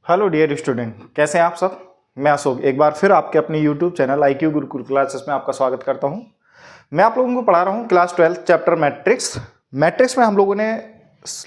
Hello dear student, कैसे हैं आप सब। मैं अशोक एक बार फिर आपके अपने YouTube channel IQ Gurukul classes में आपका स्वागत करता हूं। मैं आप लोगों को पढ़ा रहा हूं क्लास 12 चैप्टर मैट्रिक्स में हम लोगों ने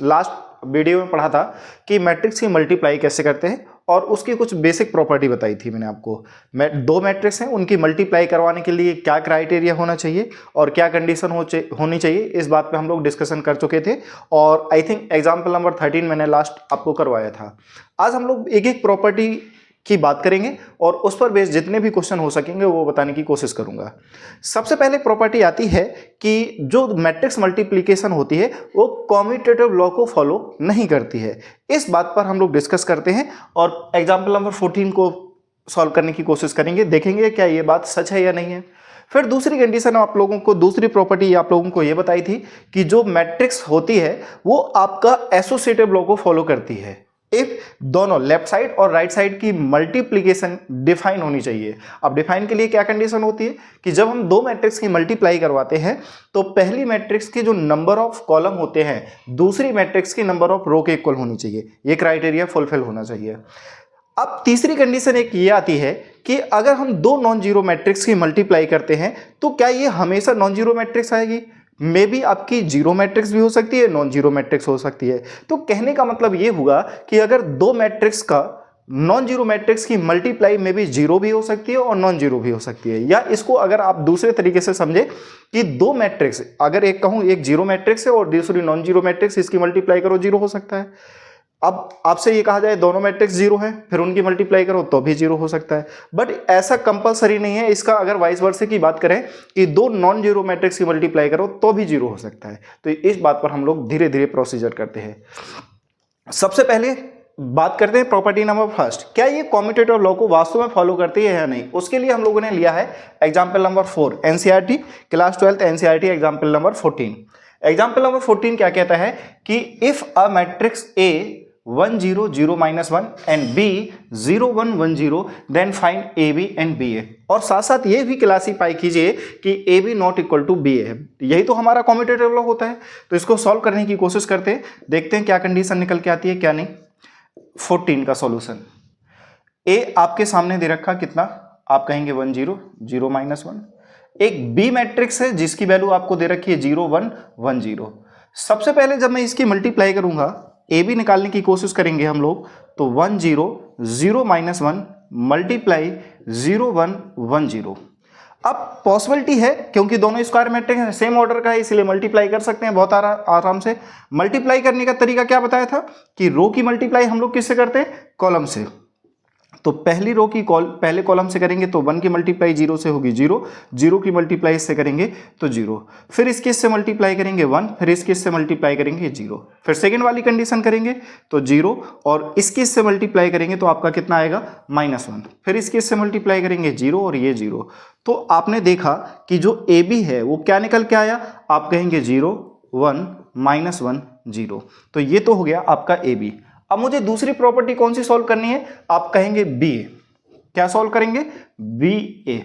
लास्ट वीडियो में पढ़ा था कि मैट्रिक्स की मल्टीप्लाई कैसे करते हैं और उसकी कुछ बेसिक प्रॉपर्टी बताई थी मैंने आपको। दो मैट्रिक्स हैं, उनकी मल्टीप्लाई करवाने के लिए क्या क्राइटेरिया होना चाहिए और क्या कंडीशन होनी चाहिए, इस बात पे हम लोग डिस्कशन कर चुके थे। और आई थिंक एग्जाम्पल नंबर 13 मैंने लास्ट आपको करवाया था। आज हम लोग एक एक प्रॉपर्टी की बात करेंगे और उस पर बेस्ड जितने भी क्वेश्चन हो सकेंगे वो बताने की कोशिश करूंगा। सबसे पहले प्रॉपर्टी आती है कि जो मैट्रिक्स मल्टीप्लिकेशन होती है वो कॉम्यूटेटिव लॉ को फॉलो नहीं करती है। इस बात पर हम लोग डिस्कस करते हैं और एग्जाम्पल नंबर 14 को सॉल्व करने की कोशिश करेंगे, देखेंगे क्या ये बात सच है या नहीं है। फिर दूसरी कंडीशन आप लोगों को, दूसरी प्रॉपर्टी आप लोगों को ये बताई थी कि जो मैट्रिक्स होती है वो आपका एसोसिएटिव लॉ को फॉलो करती है इफ दोनों लेफ्ट साइड और राइट साइड की मल्टीप्लिकेशन डिफाइन होनी चाहिए। अब डिफाइन के लिए क्या कंडीशन होती है कि जब हम दो मैट्रिक्स की मल्टीप्लाई करवाते हैं तो पहली मैट्रिक्स के जो नंबर ऑफ कॉलम होते हैं दूसरी मैट्रिक्स की नंबर ऑफ रो के इक्वल होनी चाहिए। ये क्राइटेरिया फुलफिल होना चाहिए। अब तीसरी कंडीशन एक ये आती है कि अगर हम दो नॉन जीरो मैट्रिक्स की मल्टीप्लाई करते हैं तो क्या ये हमेशा नॉन जीरो मैट्रिक्स आएगी। मे बी आपकी जीरो मैट्रिक्स भी हो सकती है, नॉन जीरो मैट्रिक्स हो सकती है। तो कहने का मतलब ये हुआ कि अगर दो मैट्रिक्स का नॉन जीरो मैट्रिक्स की मल्टीप्लाई में भी जीरो भी हो सकती है और नॉन जीरो भी हो सकती है। या इसको अगर आप दूसरे तरीके से समझे कि दो मैट्रिक्स, अगर एक कहूं एक जीरो मैट्रिक्स है और दूसरी नॉन जीरो मैट्रिक्स, इसकी मल्टीप्लाई करो जीरो हो सकता है। अब आपसे ये कहा जाए दोनों मैट्रिक्स जीरो हैं, फिर उनकी मल्टीप्लाई करो तो भी जीरो हो सकता है। बट ऐसा कंपलसरी नहीं है इसका। अगर वाइस वर्सा की बात करें कि दो नॉन जीरो मैट्रिक्स की मल्टीप्लाई करो तो भी जीरो हो सकता है। तो इस बात पर हम लोग धीरे धीरे प्रोसीजर करते हैं। सबसे पहले बात करते हैं प्रॉपर्टी नंबर फर्स्ट, क्या ये कॉम्यूटेटिव लॉ को वास्तव में फॉलो करती है या नहीं। उसके लिए हम लोगों ने लिया है example number 4 NCERT class 12 NCERT example number 14। Example number 14 क्या कहता है कि if a matrix A 1 0 0 -1 and B 0 1 1 0 then find AB and BA। और साथ साथ ये भी क्लासीफाई कीजिए कि AB not equal to BA है। यही तो हमारा कॉम्यूटेटिव लॉ होता है। तो इसको सॉल्व करने की कोशिश करते हैं, देखते हैं क्या कंडीशन निकल के आती है क्या नहीं। 14 का सॉल्यूशन A आपके सामने दे रखा कितना, आप कहेंगे 1 0 0 -1। एक B मैट्रिक्स है जिसकी वैल्यू आपको दे रखी है 0 1 1 0। सबसे पहले जब मैं इसकी मल्टीप्लाई करूंगा AB निकालने की कोशिश करेंगे हम लोग, तो 1 0 0 -1 मल्टीप्लाई 0 1 1 0। अब पॉसिबिलिटी है क्योंकि दोनों स्क्वायर मैट्रिक्स हैं, सेम ऑर्डर का है, इसलिए मल्टीप्लाई कर सकते हैं बहुत आराम से। मल्टीप्लाई करने का तरीका क्या बताया था कि रो की मल्टीप्लाई हम लोग किससे करते हैं, कॉलम से। तो पहली रो की पहले कॉलम से करेंगे तो 1 की मल्टीप्लाई 0 से होगी 0, 0 की मल्टीप्लाई इससे करेंगे तो 0, फिर इसके इससे मल्टीप्लाई करेंगे 1, फिर इसके इससे मल्टीप्लाई करेंगे 0, फिर सेकेंड वाली कंडीशन करेंगे तो 0 और इसके इससे मल्टीप्लाई करेंगे तो आपका कितना आएगा -1, फिर इसके इससे मल्टीप्लाई करेंगे 0 और ये 0। तो आपने देखा कि जो AB है वो क्या निकल के आया, आप कहेंगे 0 1 -1 0। तो ये तो हो गया आपका AB। अब मुझे दूसरी प्रॉपर्टी कौन सी सॉल्व करनी है, आप कहेंगे BA। क्या सॉल्व करेंगे, BA।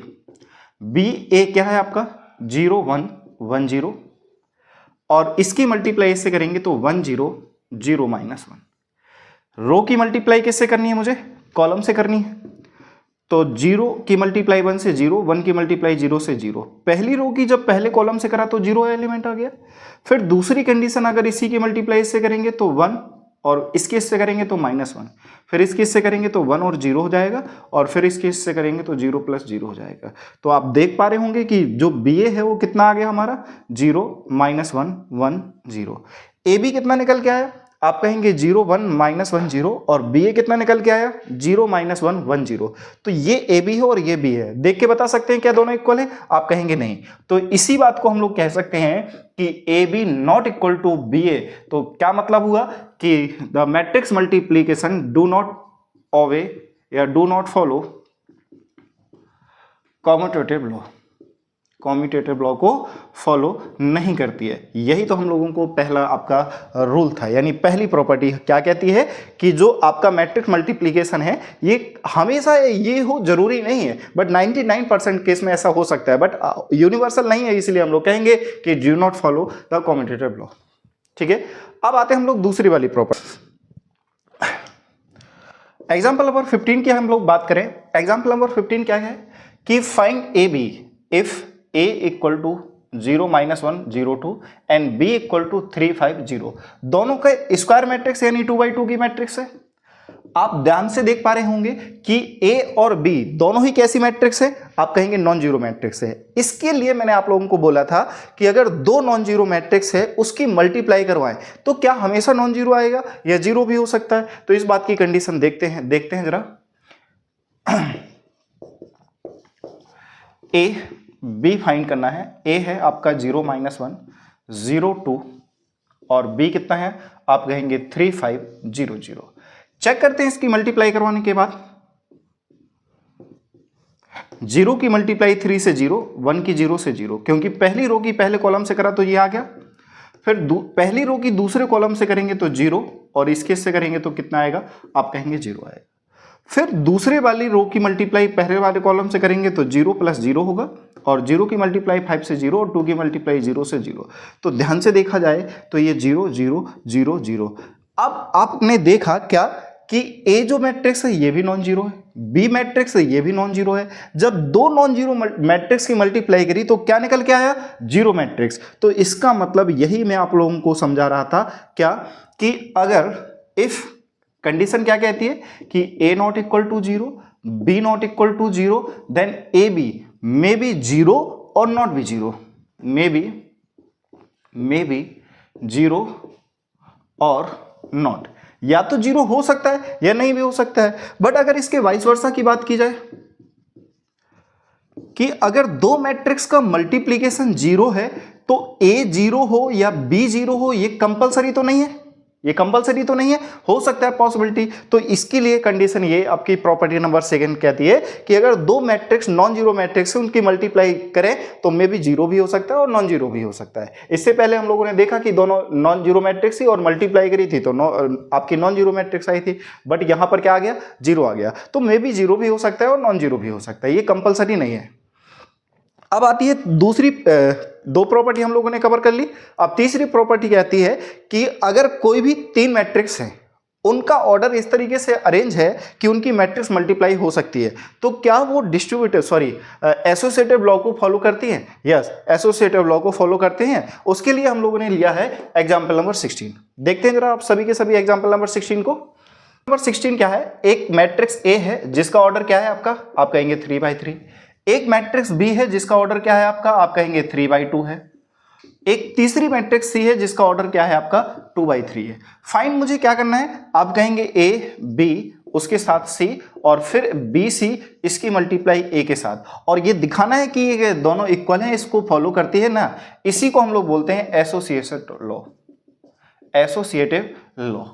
BA क्या है आपका 0 1 1 0 और इसकी मल्टीप्लाई इससे करेंगे तो 1 0 0 -1। रो की मल्टीप्लाई किससे करनी है, मुझे कॉलम से करनी है। तो 0 की मल्टीप्लाई 1 से 0, 1 की मल्टीप्लाई 0 से 0। पहली रो की जब पहले कॉलम से करा तो 0 एलिमेंट आ गया। फिर दूसरी कंडीशन अगर इसी की मल्टीप्लाई इससे करेंगे तो 1 और इसके इससे करेंगे तो -1, फिर इसके इससे करेंगे तो 1 और 0 हो जाएगा और फिर इसके इससे करेंगे तो 0 + 0 हो जाएगा। तो आप देख पा रहे होंगे कि जो BA है वो कितना आ गया हमारा 0 -1 1 0। AB कितना निकल के आया, आप कहेंगे 0 1 -1 0 और BA कितना निकल के आया 0 -1 1 0। तो ये AB है और ये B है। देख के बता सकते हैं क्या दोनों इक्वल है, आप कहेंगे नहीं। तो इसी बात को हम लोग कह सकते हैं कि AB not equal to BA। तो क्या मतलब हुआ कि the matrix multiplication do not obey या do not follow commutative law को फॉलो नहीं करती है। यही तो हम लोगों को पहला आपका रूल था, यानी पहली प्रॉपर्टी क्या कहती है कि जो आपका मैट्रिक्स मल्टीप्लिकेशन है ये हमेशा ये हो जरूरी नहीं है, बट 99% केस में ऐसा हो सकता है, बट यूनिवर्सल नहीं है, इसलिए हम लोग कहेंगे कि do not follow the commutative law. ठीक है, अब आते हैं हम लोग दूसरी वाली प्रॉपर्टी। एग्जाम्पल नंबर 15 की हम लोग बात करें। एग्जाम्पल नंबर 15 क्या है कि find A B if A equal to 0 -1 0 2 and B equal to 3 5 0। दोनों का स्क्वायर मैट्रिक्स यानी 2x2 की मैट्रिक्स है। आप ध्यान से देख पा रहे होंगे कि ए और बी दोनों ही कैसी मैट्रिक्स है, आप कहेंगे नॉन जीरो मैट्रिक्स है। इसके लिए मैंने आप लोगों को बोला था कि अगर दो नॉन जीरो मैट्रिक्स है उसकी मल्टीप्लाई करवाएं तो क्या हमेशा नॉन जीरो आएगा या जीरो भी हो सकता है। तो इस बात की कंडीशन देखते हैं जरा। ए बी फाइंड करना है। ए है आपका 0 -1 0 2 और बी कितना है आप कहेंगे 3 5 0 0। चेक करते हैं इसकी मल्टीप्लाई करवाने के बाद। 0 की मल्टीप्लाई 3 से 0, 1 की 0 से 0, क्योंकि पहली रो की पहले कॉलम से करा तो ये आ गया। फिर पहली रो की दूसरे कॉलम से करेंगे तो 0 और इसके से करेंगे तो कितना आएगा आप कहेंगे 0 आएगा। फिर दूसरे वाली रो की मल्टीप्लाई पहले वाले कॉलम से करेंगे तो 0 + 0 होगा और 0 की मल्टीप्लाई 5 से 0 और 2 की मल्टीप्लाई 0 से 0। तो ध्यान से देखा जाए तो ये 0 0 0 0। अब आपने देखा क्या कि ए जो मैट्रिक्स है ये भी नॉन जीरो है, बी मैट्रिक्स है ये भी नॉन जीरो है। जब दो नॉन जीरो मैट्रिक्स की मल्टीप्लाई करी तो क्या निकल के आया जीरो मैट्रिक्स। तो इसका मतलब यही मैं आप लोगों को समझा रहा था क्या कि अगर इफ कंडीशन क्या कहती है कि A not equal to 0 B not equal to 0 then A B may be 0 और नॉट बी 0, मे बी 0 और नॉट, या तो 0 हो सकता है या नहीं भी हो सकता है। बट अगर इसके वाइस वर्सा की बात की जाए कि अगर दो मैट्रिक्स का मल्टीप्लीकेशन 0 है तो A 0 हो या B 0 हो, ये कंपलसरी तो नहीं है, ये कंपलसरी तो नहीं है, हो सकता है पॉसिबिलिटी। तो इसके लिए कंडीशन ये आपकी प्रॉपर्टी नंबर 2 कहती है कि अगर दो मैट्रिक्स नॉन जीरो मैट्रिक्स है उनकी मल्टीप्लाई करें तो मे भी 0 भी हो सकता है और नॉन जीरो भी हो सकता है। इससे पहले हम लोगों ने देखा कि दोनों नॉन जीरो मैट्रिक्स ही और मल्टीप्लाई करी थी तो आपकी नॉन जीरो मैट्रिक्स आई थी, बट यहां पर क्या आ गया 0 आ गया। तो मे भी 0 भी हो सकता है और नॉन जीरो भी हो सकता है, ये कंपलसरी नहीं है। अब आती है दूसरी, दो प्रॉपर्टी हम लोगों ने कवर कर ली। अब तीसरी प्रॉपर्टी कहती है कि अगर कोई भी तीन मैट्रिक्स हैं उनका ऑर्डर इस तरीके से अरेंज है कि उनकी मैट्रिक्स मल्टीप्लाई हो सकती है तो क्या वो एसोसिएटिव लॉ को फॉलो करती हैं। यस, एसोसिएटिव लॉ को फॉलो करते हैं। उसके लिए हम लोगों ने लिया है एग्जाम्पल नंबर 16। देखते हैं जरा आप सभी के सभी एग्जाम्पल नंबर 16 को। नंबर 16 क्या है, एक मैट्रिक्स ए है जिसका ऑर्डर क्या है आपका, आप कहेंगे 3/3। एक मैट्रिक्स बी है जिसका ऑर्डर क्या है आपका, आप कहेंगे 3/2 है। एक तीसरी मैट्रिक्स सी है जिसका ऑर्डर क्या है आपका 2/3 है। फाइंड मुझे क्या करना है, आप कहेंगे ए बी उसके साथ सी और फिर बी सी इसकी मल्टीप्लाई ए के साथ, और ये दिखाना है कि ये दोनों इक्वल हैं, इसको फॉलो करती है ना। इसी को हम लोग बोलते हैं एसोसिएटिव लॉ।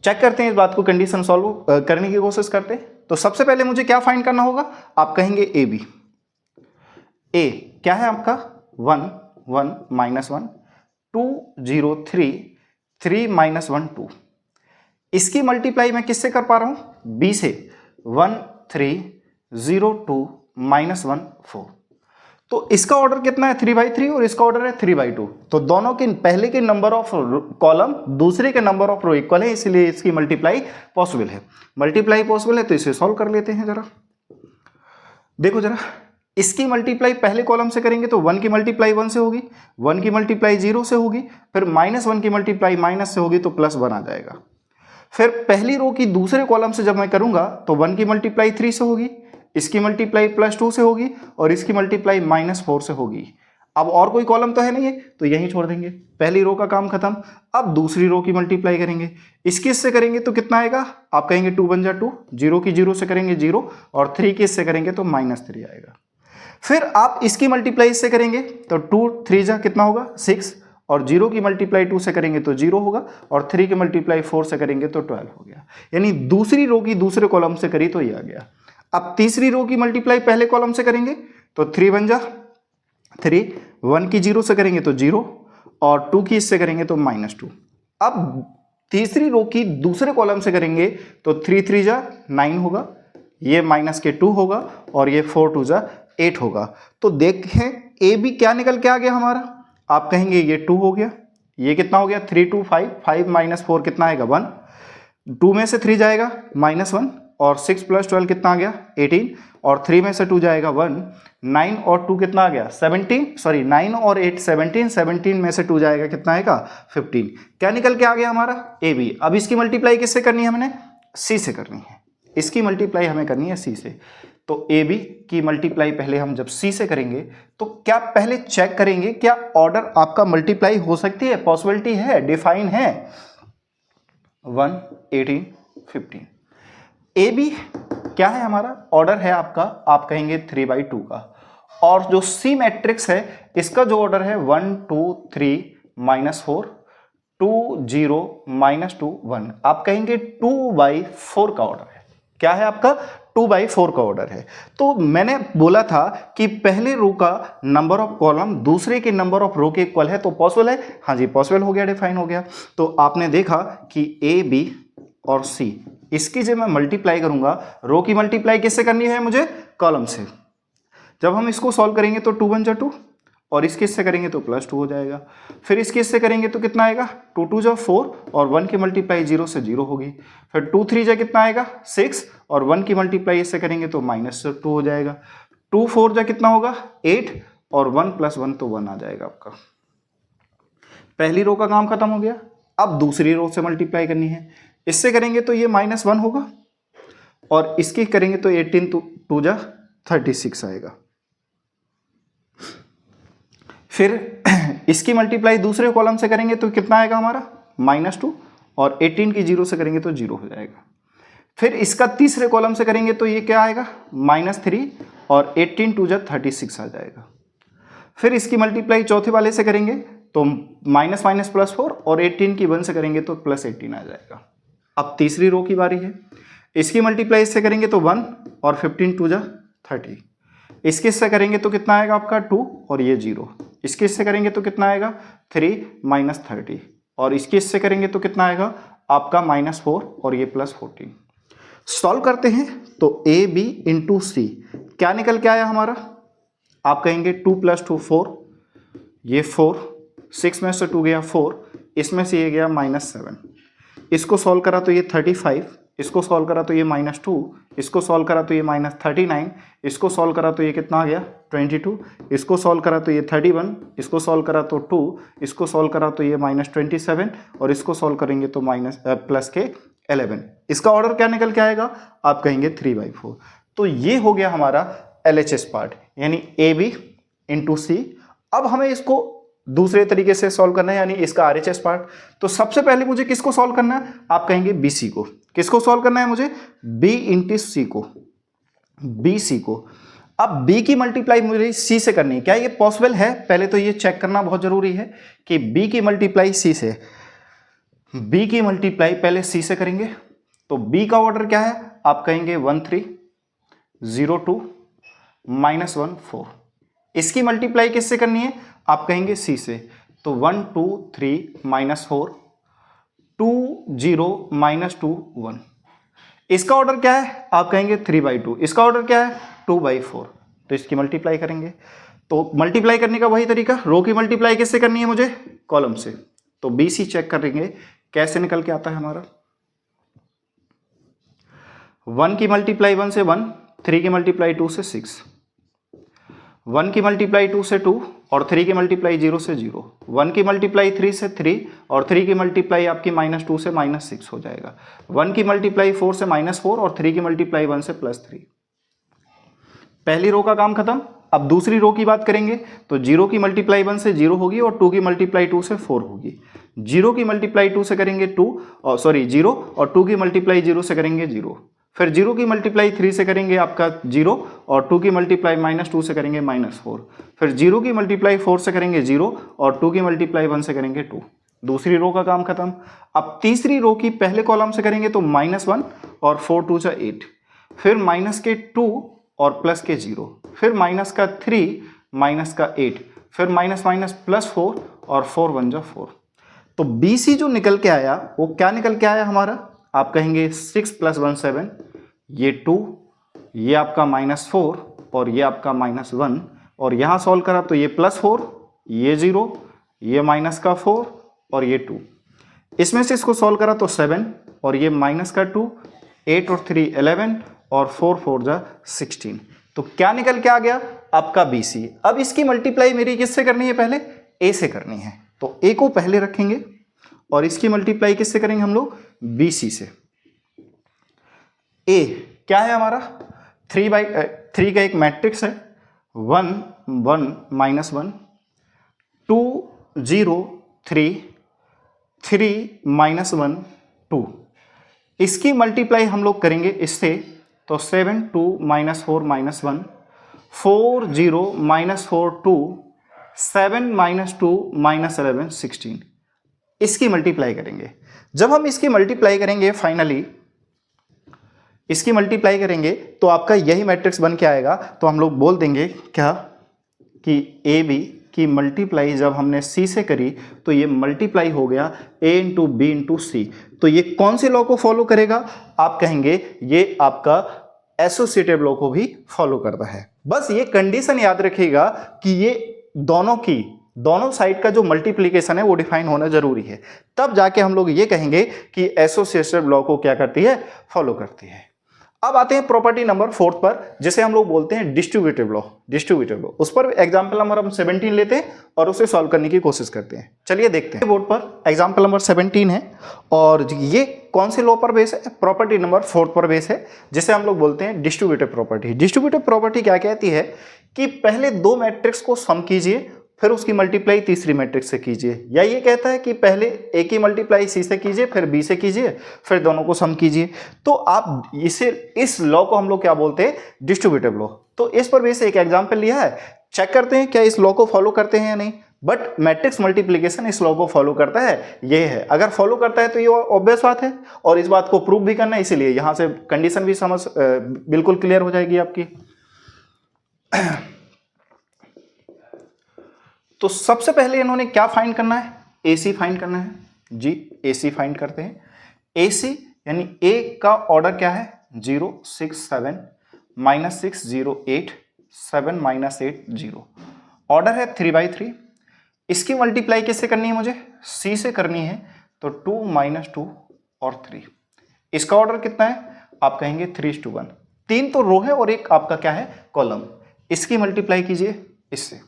चेक करते हैं इस बात को, कंडीशन सॉल्व करने की कोशिश करते हैं। तो सबसे पहले मुझे क्या फाइंड करना होगा, आप कहेंगे ए बी। ए क्या है आपका 1 1 -1 2 0 3 3 -1 2। इसकी मल्टीप्लाई मैं किससे कर पा रहा हूं, बी से 1 3 0 2 -1 4। तो इसका ऑर्डर कितना है 3/3 और इसका ऑर्डर है 3/2। तो दोनों के पहले के नंबर ऑफ कॉलम दूसरे के नंबर ऑफ रो इक्वल है, इसलिए इसकी मल्टीप्लाई पॉसिबल है। मल्टीप्लाई पॉसिबल है तो इसे सॉल्व कर लेते हैं जरा। देखो जरा, इसकी मल्टीप्लाई पहले कॉलम से करेंगे तो 1 की मल्टीप्लाई 1 से होगी, 1 की मल्टीप्लाई 0 से होगी, फिर -1 की मल्टीप्लाई माइनस से होगी तो +1 आ जाएगा। फिर पहली रो की दूसरे कॉलम से जब मैं करूंगा तो 1 की मल्टीप्लाई 3 से होगी, इसकी मल्टीप्लाई +2 से होगी और इसकी मल्टीप्लाई -4 से होगी। अब और कोई कॉलम तो है नहीं है तो यहीं छोड़ देंगे, पहली रो का काम खत्म। अब दूसरी रो की मल्टीप्लाई करेंगे, इसकी इससे करेंगे तो कितना आएगा, आप कहेंगे 2 × 2, 0 की 0 से करेंगे 0 और 3 की इससे करेंगे तो -3 आएगा। फिर आप इसकी मल्टीप्लाई इससे करेंगे तो 2 3 जा कितना होगा 6 और 0 की मल्टीप्लाई 2 से करेंगे तो 0 होगा और 3 की मल्टीप्लाई 4 से करेंगे तो 12 हो गया। यानी दूसरी रो की दूसरे कॉलम से करी तो ये आ गया। अब तीसरी रो की मल्टीप्लाई पहले कॉलम से करेंगे तो 3 1 जा 3, 1 की 0 से करेंगे तो 0 और 2 की इससे करेंगे तो -2। अब तीसरी रो की दूसरे कॉलम से करेंगे तो 3 3 जा 9 होगा, ये -2 होगा और ये 4 2 जा 8 होगा। तो देखें ए बी क्या निकल के आ गया हमारा, आप कहेंगे ये 2 हो गया, ये कितना हो गया 3 2 5 5 -4 कितना आएगा 1। 2 में से 3 जाएगा -1 और 6 + 12 कितना आ गया 18 और 3 में से 2 जाएगा 1, 9 और 2 कितना आ गया 17, सॉरी 9 और 8 17, 17 में से 2 जाएगा कितना आएगा 15। क्या निकल के आ गया हमारा AB। अब इसकी मल्टीप्लाई किससे करनी है हमने, C से करनी है, इसकी मल्टीप्लाई हमें करनी है C से। तो AB की मल्टीप्लाई पहले हम जब C से करेंगे तो क्या पहले चेक करेंगे क्या ऑर्डर आपका मल्टीप्लाई हो सकती है, पॉसिबिलिटी है, डिफाइन है। 1 18 15 AB क्या है हमारा ऑर्डर है आपका, आप कहेंगे 3/2 का, और जो C मैट्रिक्स है इसका जो ऑर्डर है 1 2 3 -4 2 0 -2 1, आप कहेंगे 2/4 का ऑर्डर है। क्या है आपका 2/4 का ऑर्डर है। तो मैंने बोला था कि पहले रो का नंबर ऑफ कॉलम दूसरे के नंबर ऑफ रो के इक्वल है, तो पॉसिबल है, हाँ जी पॉसिबल हो गया, डिफाइन हो गया। तो आपने देखा कि A B और C इसकी जब मैं मल्टीप्लाई करूंगा, रो की मल्टीप्लाई किससे करनी है मुझे, कॉलम से। जब हम इसको सॉल्व करेंगे तो 2 1 जा 2 और इसके इससे करेंगे तो +2 हो जाएगा, फिर इसके इससे करेंगे तो कितना आएगा 2 2 जा 4 और 1 की मल्टीप्लाई 0 से 0 होगी, फिर 2 3 जा कितना आएगा 6 और 1 की मल्टीप्लाई इससे करेंगे तो -2 हो जाएगा, 2 4 जा कितना होगा 8 और 1 + 1 तो 1 आ जाएगा आपका। पहली रो का काम खत्म हो गया। अब दूसरी रो से मल्टीप्लाई करनी है, इससे करेंगे तो ये -1 होगा और इसकी करेंगे तो 18 2 जा 36 आएगा। फिर इसकी मल्टीप्लाई दूसरे कॉलम से करेंगे तो कितना आएगा हमारा -2 और 18 की 0 से करेंगे तो 0 हो जाएगा। फिर इसका तीसरे कॉलम से करेंगे तो ये क्या आएगा -3 और 18 2 जा 36 आ जाएगा। फिर इसकी मल्टीप्लाई चौथे वाले से करेंगे तो -4 और 18 की 1 से करेंगे तो +18 आ जाएगा। अब तीसरी रो की बारी है, इसकी मल्टीप्लाई इससे करेंगे तो 1 और 15 2 जा 30, इसके इससे करेंगे तो कितना आएगा आपका 2 और ये 0, इसके इससे करेंगे तो कितना आएगा 3 -30 और इसके इससे करेंगे तो कितना आएगा आपका -4 और ये +14। सॉल्व करते हैं तो AB × C क्या निकल के आया हमारा, आप कहेंगे 2 + 2 4, ये 4, 6 में से 2 गया 4, इसमें से ये गया -7, इसको सॉल्व करा तो ये 35, इसको सॉल्व करा तो ये -2, इसको सॉल्व करा तो ये -39, इसको सॉल्व करा तो ये कितना आ गया 22, इसको सॉल्व करा तो ये 31, इसको सॉल्व करा तो 2, इसको सॉल्व करा तो ये -27 और इसको सॉल्व करेंगे तो +11। इसका ऑर्डर क्या निकल के आएगा, आप कहेंगे 3/4। तो ये हो गया हमारा LHS पार्ट यानी AB × C। अब हमें इसको दूसरे तरीके से सॉल्व करना है यानी इसका RHS पार्ट। तो सबसे पहले मुझे किसको सॉल्व करना है, आप कहेंगे BC को। किसको सॉल्व करना है मुझे, B × C को, BC को। अब B की मल्टीप्लाई मुझे C से करनी है, क्या ये पॉसिबल है, पहले तो ये चेक करना बहुत जरूरी है कि B की मल्टीप्लाई C से, B की मल्टीप्लाई पहले C से करेंगे तो B का ऑर्डर क्या है, आप कहेंगे 1 3 0 2 -1 4। इसकी मल्टीप्लाई किससे करनी है, आप कहेंगे C से, तो 1 2 3 -4 2 0 -2 1। इसका ऑर्डर क्या है, आप कहेंगे 3/2। इसका ऑर्डर क्या है 2/4। तो इसकी मल्टीप्लाई करेंगे, तो मल्टीप्लाई करने का वही तरीका, रो की मल्टीप्लाई किससे करनी है मुझे, कॉलम से। तो BC चेक करेंगे कैसे निकल के आता है हमारा, 1 की मल्टीप्लाई 1 से 1, 3 की मल्टीप्लाई 2 से 6, 1 की मल्टीप्लाई 2 से 2 और 3 की मल्टीप्लाई 0 से 0, 1 की मल्टीप्लाई 3 से 3 और 3 की मल्टीप्लाई आपकी -2 से -6 हो जाएगा, 1 की मल्टीप्लाई 4 से -4 और 3 की मल्टीप्लाई 1 से +3। पहली रो का काम खत्म। अब दूसरी रो की बात करेंगे तो 0 की मल्टीप्लाई 1 से 0 होगी और 2 की मल्टीप्लाई 2 से 4 होगी। 0 की मल्टीप्लाई 2 से करेंगे 0 और 2 की मल्टीप्लाई 0 से करेंगे 0। फिर 0 की मल्टीप्लाई 3 से करेंगे आपका 0 और 2 की मल्टीप्लाई -2 से करेंगे -4। फिर 0 की मल्टीप्लाई 4 से करेंगे 0 और 2 की मल्टीप्लाई 1 से करेंगे 2। दूसरी रो का काम खत्म। अब तीसरी रो की पहले कॉलम से करेंगे तो -1 और 4 2 जा 8, फिर -2 और +0, फिर -3 -8, फिर +4 और 4 1 जा 4। तो BC जो निकल के आया वो क्या निकल के आया हमारा, आप कहेंगे 6 + 1 7, ये 2, ये आपका -4 और ये आपका -1 और यहाँ सॉल्व करा तो ये +4, ये 0, ये -4 और ये 2। इसमें से इसको सॉल्व करा तो 7 और ये माइनस का 2, 8 और 3 11 और 4 4 जा 16। तो क्या निकल के आ गया आपका BC। अब इसकी मल्टीप्लाई मेरी किससे करनी है, पहले A से करनी है, तो A को पहले रखेंगे और इसकी मल्टीप्लाई किससे करेंगे हम लोग, BC से। A क्या है हमारा 3 का एक मैट्रिक्स है, 1 1 -1 2 0 3 3 -1 2। इसकी मल्टीप्लाई हम लोग करेंगे इससे, तो 7 2 -4 -1 4 0 -4 2 7 -2 -11 16। इसकी मल्टीप्लाई करेंगे। जब हम इसकी मल्टीप्लाई करेंगे फाइनली इसकी मल्टीप्लाई करेंगे तो आपका यही मैट्रिक्स बन के आएगा। तो हम लोग बोल देंगे क्या कि AB की मल्टीप्लाई जब हमने C से करी तो ये मल्टीप्लाई हो गया A into B into C। तो ये कौन से लॉ को फॉलो करेगा, आप कहेंगे ये आपका एसोसिएटिव लॉ को भी फॉलो करता है। बस ये कंडीशन याद रखिएगा कि ये दोनों साइड का जो मल्टीप्लिकेशन है वो डिफाइन होना जरूरी है, तब जाके हम लोग ये कहेंगे कि एसोसिएटिव लॉ को क्या करती है, फॉलो करती है। अब आते हैं प्रॉपर्टी नंबर 4 पर, जिसे हम लोग बोलते हैं डिस्ट्रीब्यूटिव लॉ। उस पर एग्जांपल नंबर हम 17 लेते हैं और उसे सॉल्व करने की कोशिश करते हैं। चलिए देखते हैं। बोर्ड पर एग्जांपल नंबर 17 है और ये कौन से लॉ पर बेस है, प्रॉपर्टी नंबर 4 पर बेस है, जिसे हम लोग बोलते हैं डिस्ट्रीब्यूटिव प्रॉपर्टी। डिस्ट्रीब्यूटिव प्रॉपर्टी क्या कहती है कि पहले 2 मैट्रिक्स को सम कीजिए, फिर उसकी मल्टीप्लाई तीसरी मैट्रिक्स से कीजिए, या ये कहता है कि पहले A की मल्टीप्लाई C से कीजिए, फिर B से कीजिए, फिर दोनों को सम कीजिए। तो आप इस लॉ को हम लोग क्या बोलते हैं, डिस्ट्रीब्यूटिव लॉ। तो इस पर बेस एक एग्जांपल लिया है, चेक करते हैं क्या इस लॉ को फॉलो करते हैं या नहीं। बट मैट्रिक्स मल्टीप्लिकेशन इस लॉ को फॉलो करता है, ये है। अगर फॉलो करता है तो ये ऑब्वियस बात है और इस बात को प्रूव भी करना है, इसीलिए यहां से कंडीशन भी बिल्कुल क्लियर हो जाएगी आपकी। तो सबसे पहले इन्होंने क्या फाइंड करना है, AC फाइंड करना है जी। AC फाइंड करते हैं। AC यानी A का ऑर्डर क्या है, 0 6 7 -6 0 8 7 -8 0। ऑर्डर है 3/3। इसकी मल्टीप्लाई किससे करनी है, मुझे C से करनी है, तो 2 -2 और 3। इसका ऑर्डर कितना है, आप कहेंगे 3:1। 3 तो रो है और एक आपका क्या है, कॉलम। इसकी मल्टीप्लाई कीजिए इससे।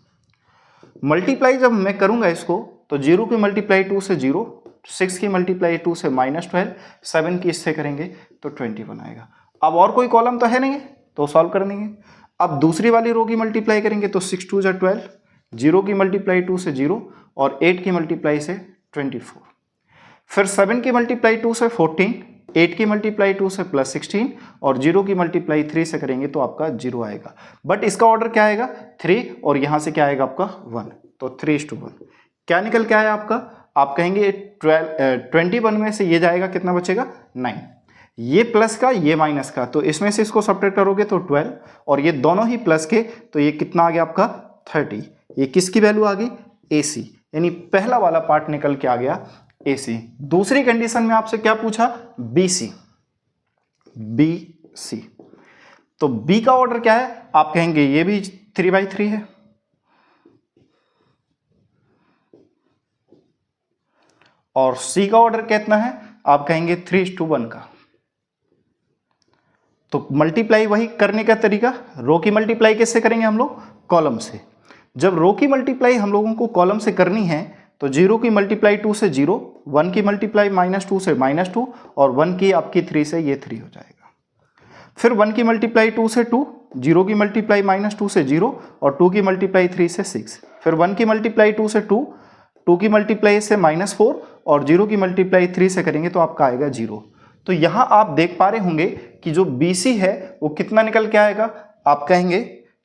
मल्टीप्लाई जब मैं करूंगा इसको, तो 0 की मल्टीप्लाई 2 से 0, 6 की मल्टीप्लाई 2 से -12, 7 की इससे करेंगे तो 21 आएगा। अब और कोई कॉलम तो है नहीं, तो सॉल्व कर देंगे। अब दूसरी वाली रो की मल्टीप्लाई करेंगे तो 6 2 = 12, 0 की मल्टीप्लाई 2 से 0 और 8 की मल्टीप्लाई से 24। फिर 7 की मल्टीप्लाई 2 से 14, 8 की मल्टीप्लाई 2 से +16 और 0 की मल्टीप्लाई 3 से करेंगे तो आपका 0 आएगा। बट इसका ऑर्डर क्या आएगा, 3, और यहाँ से क्या आएगा आपका 1, तो 3:1। क्या निकल के आया आपका, आप कहेंगे 21 में से ये जाएगा, कितना बचेगा 9। ये प्लस का ये माइनस का, तो इसमें से इसको सब्ट्रैक्ट करोगे तो 12, और ये दोनों ही प्लस के, तो ये कितना आ गया आपका 30। ये किसकी वैल्यू आ गई, AC, यानी पहला वाला पार्ट निकल के आ गया AC। दूसरी कंडीशन में आपसे क्या पूछा, BC। तो B का ऑर्डर क्या है, आप कहेंगे ये भी 3/3 है, और C का ऑर्डर कितना है, आप कहेंगे 3:1 का। तो मल्टीप्लाई वही करने का तरीका, रो की मल्टीप्लाई किससे करेंगे हम लोग, कॉलम से। जब रो की मल्टीप्लाई हम लोगों को कॉलम से करनी है, तो 0 की मल्टीप्लाई 2 से 0, 1 की मल्टीप्लाई -2 से -2 और 1 की आपकी 3 से ये 3 हो जाएगा। फिर 1 की मल्टीप्लाई 2 से 2, 0 की मल्टीप्लाई -2 से 0 और 2 की मल्टीप्लाई 3 से 6। फिर 1 की मल्टीप्लाई 2 से 2, 2 की मल्टीप्लाई से -4 और 0 की मल्टीप्लाई 3 से करेंगे तो आपका आएगा 0। तो यहाँ आप देख पा रहे होंगे कि जो BC है वो कितना निकल के आएगा, आप कहेंगे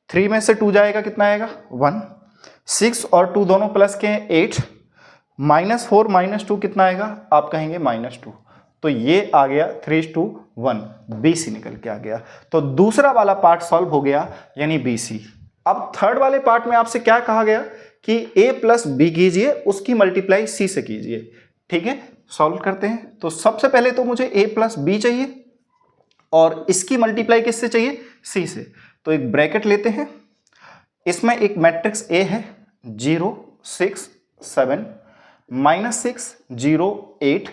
3 में से 2 जाएगा, कितना आएगा 1, 6 और 2 दोनों प्लस के 8, -4 -2 कितना आएगा, आप कहेंगे -2। तो ये आ गया 3:1, BC निकल के आ गया। तो दूसरा वाला पार्ट सॉल्व हो गया, यानी BC। अब थर्ड वाले पार्ट में आपसे क्या कहा गया कि A + B कीजिए, उसकी मल्टीप्लाई C से कीजिए। ठीक है, सॉल्व करते हैं। तो सबसे पहले तो मुझे A + B चाहिए और इसकी मल्टीप्लाई किससे चाहिए, C से। तो एक ब्रैकेट लेते हैं, इसमें एक मैट्रिक्स A है, 0 6 7 -6 0 8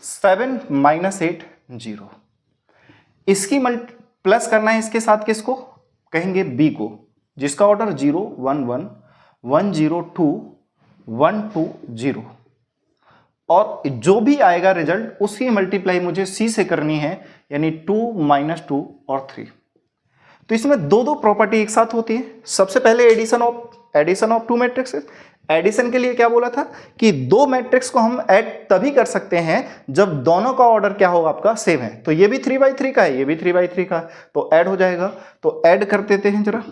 7 माइनस 8 0। इसकी प्लस करना है इसके साथ किसको कहेंगे b को, जिसका ऑर्डर 0 1 1 1 0 2 1 2 0, और जो भी आएगा रिजल्ट उसकी मल्टीप्लाई मुझे c से करनी है, यानी 2 माइनस 2 और 3। तो इसमें दो प्रॉपर्टी एक साथ होती है। सबसे पहले addition of two matrices. Addition के लिए क्या बोला था कि दो मैट्रिक्स को हम ऐड तभी कर सकते हैं जब दोनों का ऑर्डर क्या होगा आपका सेम है। तो ये भी 3/3 का है, ये भी 3/3 का है, तो ऐड हो जाएगा। तो ऐड कर देते हैं जरा।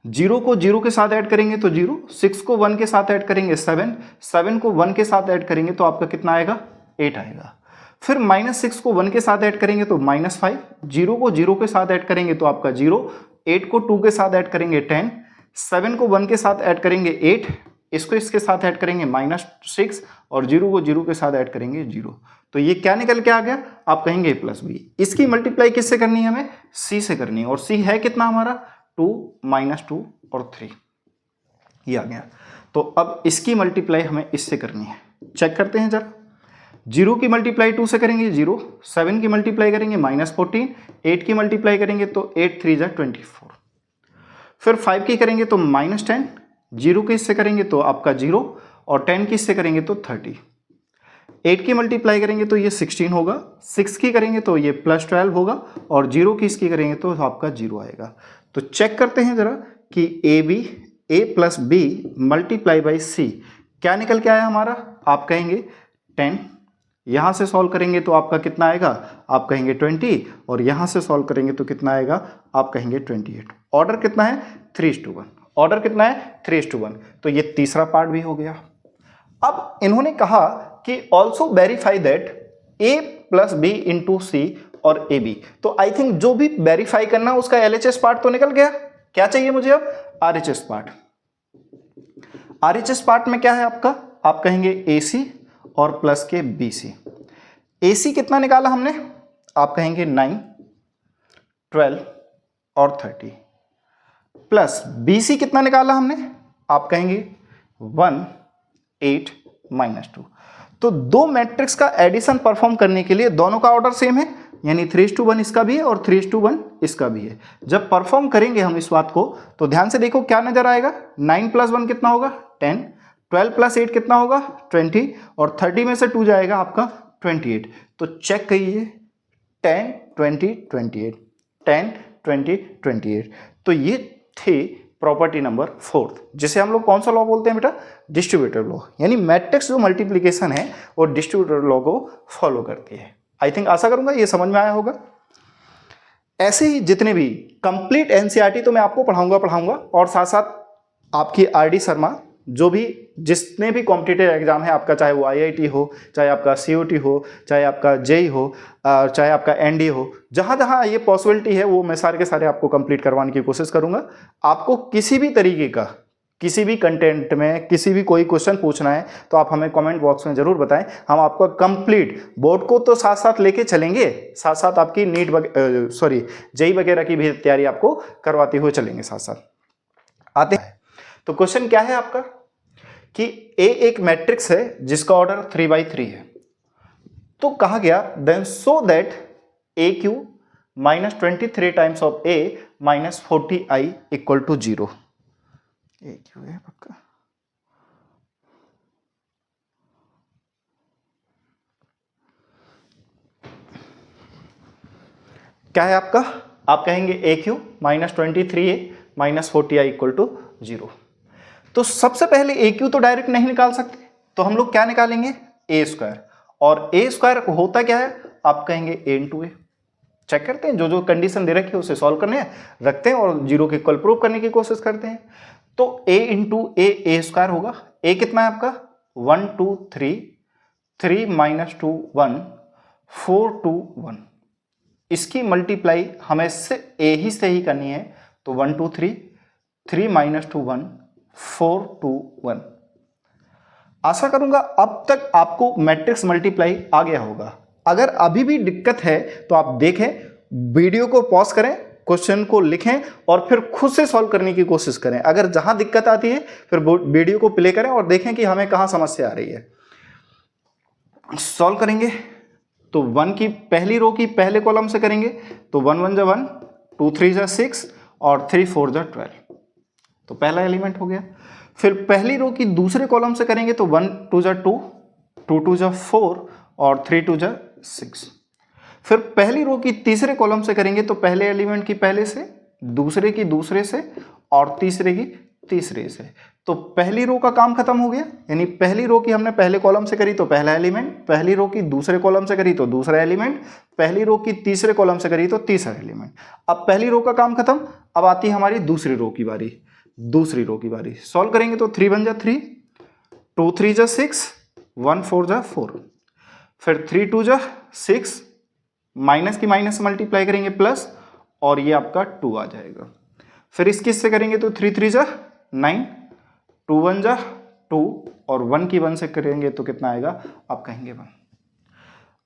0 को 0 के साथ ऐड करेंगे तो 0, 6 को 1 के साथ ऐड करेंगे 7, 7 को 1 के साथ ऐड करेंगे तो आपका कितना आएगा 8 आएगा। फिर -6 को 1 के साथ ऐड करेंगे तो -5, 0 को 0 के साथ ऐड करेंगे तो आपका 0, 8 को 2 के साथ ऐड करेंगे 10, 7 को 1 के साथ ऐड करेंगे 8, इसको इसके साथ ऐड करेंगे -6 और 0 को 0 के साथ ऐड करेंगे 0। तो ये क्या निकल के आ गया, आप कहेंगे +b। इसकी मल्टीप्लाई किससे करनी है, हमें c से करनी है, और c है कितना हमारा 2 -2 और 3, ये आ गया। तो अब इसकी मल्टीप्लाई हमें इससे करनी है। चेक करते हैं जरा। 0 की मल्टीप्लाई 2 से करेंगे 0, 7 की मल्टीप्लाई करेंगे -14, 8 की मल्टीप्लाई करेंगे तो 8 3 = 24, फिर 5 की करेंगे तो -10, 0 की इससे करेंगे तो आपका 0 और 10 की इससे करेंगे तो 30, 8 की मल्टीप्लाई करेंगे तो ये 16 होगा, 6 की करेंगे तो ये +12 होगा, और 0 की इसकी करेंगे तो आपका 0 आएगा। तो चेक करते हैं जरा कि a + b multiply by c क्या निकल के आया हमारा, आप कहेंगे 10, यहाँ से सॉल्व करेंगे तो आपका कितना आएगा, आप कहेंगे 20, और यहाँ से सॉल्व करेंगे तो कितना आएगा, आप कहेंगे 28। ऑर्डर कितना है 3:1, ऑर्डर कितना है 3:1। तो ये तीसरा पार्ट भी हो गया। अब इन्होंने कहा कि also verify that a + b × c और ab। तो आई थिंक जो भी वेरीफाई करना उसका LHS पार्ट तो निकल गया। क्या चाहिए मुझे अब, RHS पार्ट। RHS पार्ट में क्या है आपका, आप कहेंगे AC और प्लस के BC। AC कितना निकाला हमने, आप कहेंगे 9, 12 और 30, प्लस BC कितना निकाला हमने, आप कहेंगे 1, 8 -2। तो दो मैट्रिक्स का एडिशन परफॉर्म करने के लिए दोनों का ऑर्डर सेम है, यानी 3:1 इसका भी है और 3:1 इसका भी है। जब परफॉर्म करेंगे हम इस बात को तो ध्यान से देखो क्या नजर आएगा, 9 + 1 कितना होगा 10, 12 + 8 कितना होगा 20, और 30 में से 2 जाएगा आपका 28। तो चेक करिए 10 20 28, 10 20 28। तो ये थे प्रॉपर्टी नंबर 4, जिसे हम लोग कौन सा लॉ बोलते हैं बेटा, डिस्ट्रीब्यूटिव लॉ। यानी मैट्रिक्स जो मल्टीप्लिकेशन है वो डिस्ट्रीब्यूटिव लॉ को फॉलो करती है। आई थिंक आशा करूंगा ये समझ में आया होगा। ऐसे ही जितने भी कंप्लीट NCERT तो मैं आपको पढ़ाऊंगा, और साथ साथ आपकी RD शर्मा जो भी जितने भी कॉम्पिटिटिव एग्जाम है आपका, चाहे वो IIT हो, चाहे आपका COT हो, चाहे आपका JEE हो, चाहे आपका NDA हो, जहाँ जहाँ ये पॉसिबिलिटी है वो मैं सारे के सारे आपको कंप्लीट करवाने की कोशिश करूँगा। आपको किसी भी तरीके का किसी भी कंटेंट में किसी भी कोई क्वेश्चन पूछना है तो आप हमें कमेंट बॉक्स में ज़रूर बताएं। हम आपको कंप्लीट बोर्ड को तो साथ साथ लेके चलेंगे, साथ साथ आपकी JEE वगैरह की भी तैयारी आपको करवाते हुए चलेंगे साथ साथ। आते हैं तो क्वेश्चन क्या है आपका कि A एक मैट्रिक्स है जिसका ऑर्डर 3/3 है। तो कहा गया then so that AQ -23 times of A -40I = 0। AQ है पक्का। क्या है आपका, आप कहेंगे AQ -23A -40I = 0। तो सबसे पहले AQ तो डायरेक्ट नहीं निकाल सकते, तो हम लोग क्या निकालेंगे A², और A² होता क्या है, आप कहेंगे A × A। चेक करते हैं, जो जो कंडीशन दे रखी है उसे सॉल्व करने रखते हैं और 0 के इक्वल प्रूव करने की कोशिश करते हैं। तो A × A A² होगा। A कितना है आपका 1 2 3, 3 -2 1, 4 2 1। इसकी मल्टीप्लाई हमें से A ही से ही करनी है, तो 1 2 3, 3 -2 1, 4 2 1। आशा करूंगा अब तक आपको मैट्रिक्स मल्टीप्लाई आ गया होगा। अगर अभी भी दिक्कत है तो आप देखें, वीडियो को पॉज करें, क्वेश्चन को लिखें और फिर खुद से सॉल्व करने की कोशिश करें। अगर जहां दिक्कत आती है फिर वीडियो को प्ले करें और देखें कि हमें कहां समस्या आ रही है। सॉल्व करेंगे तो 1 की पहली रो की पहले कॉलम से करेंगे तो 1 1 जा 1, 2 3 जा 6 और 3 4 जा 12, तो पहला एलिमेंट हो गया। फिर पहली रो की दूसरे कॉलम से करेंगे तो 1 2 जा 2, 2 2 जा 4 और 3 2 जा 6। फिर पहली रो की तीसरे कॉलम से करेंगे तो पहले एलिमेंट की पहले से, दूसरे की दूसरे से और तीसरे की तीसरे से। तो पहली रो का काम खत्म हो गया, यानी पहली रो की हमने पहले कॉलम से करी तो पहला एलिमेंट, पहली रो की दूसरे कॉलम से करी तो दूसरा एलिमेंट, पहली रो की तीसरे कॉलम से करी तो तीसरा एलिमेंट। अब पहली रो का काम खत्म, अब आती है हमारी दूसरी रो की बारी। दूसरी रो की बारी सॉल्व करेंगे तो 3 1 जा 3, 2 3 जा 6, 1 4 जा 4, फिर 3 2 जा 6, माइनस की माइनस से मल्टीप्लाई करेंगे प्लस, और ये आपका 2 आ जाएगा। फिर इसकी इससे करेंगे तो 3 3 जा 9, 2 1 जा 2 और 1 की 1 से करेंगे तो कितना आएगा, आप कहेंगे 1।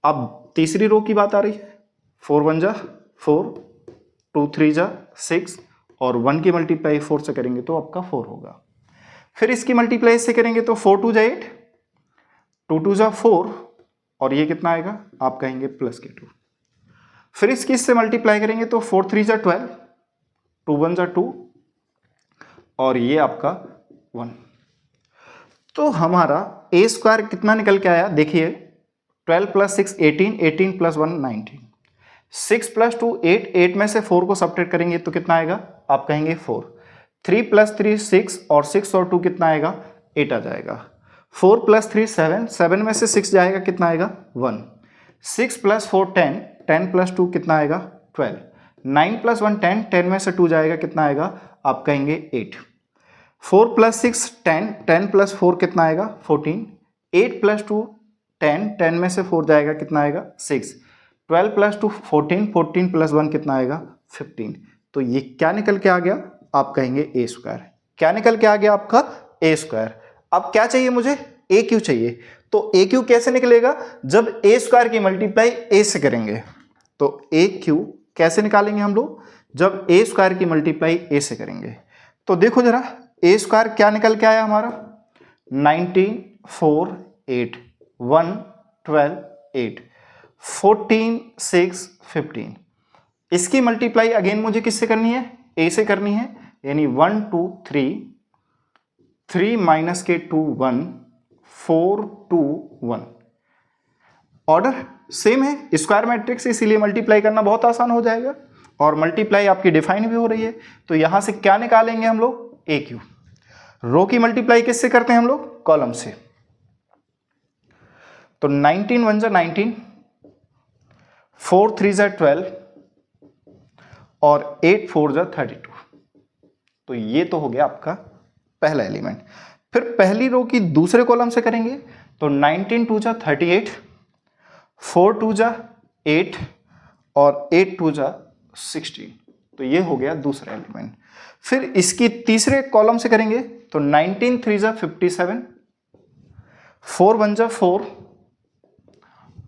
अब तीसरी रो की बात आ रही है, 4 1 जा 4, 2 3 जा 6 और 1 की मल्टीप्लाई 4 से करेंगे तो आपका 4 होगा। फिर इसकी मल्टीप्लाई से करेंगे तो 4 2 जा 8, 2 2 जा 4 और ये कितना आएगा, आप कहेंगे प्लस के 2। फिर इसकी इससे मल्टीप्लाई करेंगे तो 4 3 जा 12, 2 1 जा 2 और ये आपका 1। तो हमारा ए स्क्वायर कितना निकल के आया, देखिए 12 प्लस 6 18, 18 प्लस 1 19, 6 प्लस 2 8, 8 में से 4 को सब्ट्रैक्ट करेंगे तो कितना आएगा, आप कहेंगे 4। 3 प्लस 3 6 और 6 और 2 कितना आएगा, 8 आ जाएगा। 4 प्लस 3 7, 7 में से 6 जाएगा कितना आएगा, 1। 6 प्लस 4 10, 10 प्लस 2 कितना आएगा, 12। 9 प्लस 1 10, 10 में से 2 जाएगा कितना आएगा, आप कहेंगे 8। 4 प्लस 6 10, 10 प्लस 4 कितना आएगा, 14। 8 प्लस 2 10, 10 में से 4 जाएगा कितना आएगा, 6। 12 प्लस 2 14, 14 प्लस 1 कितना आएगा, 15। तो ये क्या निकल के आ गया, आप कहेंगे ए स्क्वायर। क्या निकल के आ गया आपका, ए स्क्वायर। अब क्या चाहिए मुझे, ए क्यू चाहिए। तो ए क्यू कैसे निकलेगा, जब ए स्क्वायर की मल्टीप्लाई ए से करेंगे। तो ए क्यू कैसे निकालेंगे हम लोग, जब ए स्क्वायर की मल्टीप्लाई ए से करेंगे। तो देखो जरा, ए स्क्वायर क्या निकल के आया हमारा, 19 4 8, 1 12 8, 14 6 15। इसकी मल्टीप्लाई अगेन मुझे किससे करनी है, ए से करनी है, यानी 1 2 3, 3 माइनस के 2 1, 4 2 1। ऑर्डर सेम है, स्क्वायर मैट्रिक्स, इसीलिए मल्टीप्लाई करना बहुत आसान हो जाएगा। और मल्टीप्लाई आपकी डिफाइन भी हो रही है, तो यहां से क्या निकालेंगे हम लोग, ए क्यू। रो की मल्टीप्लाई किससे करते हैं हम लोग, कॉलम से। तो 19 1 जा 19, 4 3 जा 12 और 8 4 जा 32। तो ये तो हो गया आपका पहला एलिमेंट। फिर पहली रो की दूसरे कॉलम से करेंगे तो 19 2 जा 38, 4 2 जा 8 और 8 2 जा 16। तो ये हो गया दूसरा एलिमेंट। फिर इसकी तीसरे कॉलम से करेंगे तो 19 3 जा 57, 4 1 जा 4